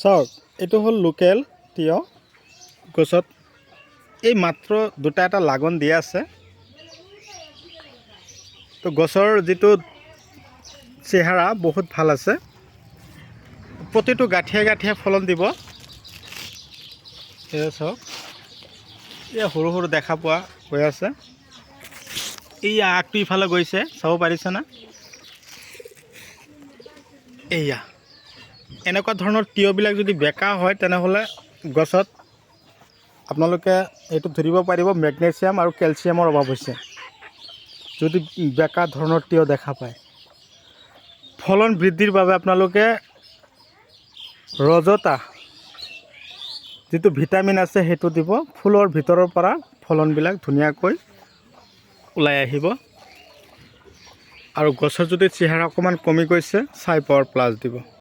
চাওক এইটো হ'ল লোকেল তিয়ঁহ গছত এই মাত্ৰ দুটা এটা লাগন দিয়া আছে। তো গছৰ যিটো চেহেৰা বহুত ভাল আছে, প্ৰতিটো গাঁঠিয়ে গাঁঠিয়ে ফলন দিব। এয়া চাওক, এয়া সৰু সৰু দেখা পোৱা হৈ আছে। এই আগটো ইফালে গৈছে, চাব পাৰিছে না? এয়া এনেকুৱা ধৰণৰ তিয়ঁহবিলাক যদি বেকা হয় তেনেহ'লে গছত আপোনালোকে এইটো ধৰিব পাৰিব মেগনেছিয়াম আৰু কেলছিয়ামৰ অভাৱ হৈছে। যদি বেকা ধৰণৰ তিয়ঁহ দেখা পায়, ফলন বৃদ্ধিৰ বাবে আপোনালোকে ৰজতা যিটো ভিটামিন আছে সেইটো দিব। ফুলৰ ভিতৰৰ পৰা ফলনবিলাক ধুনীয়াকৈ ওলাই আহিব। আৰু গছৰ যদি চেহেৰা অকণমান কমি গৈছে, চাই পাৱাৰ প্লাছ দিব।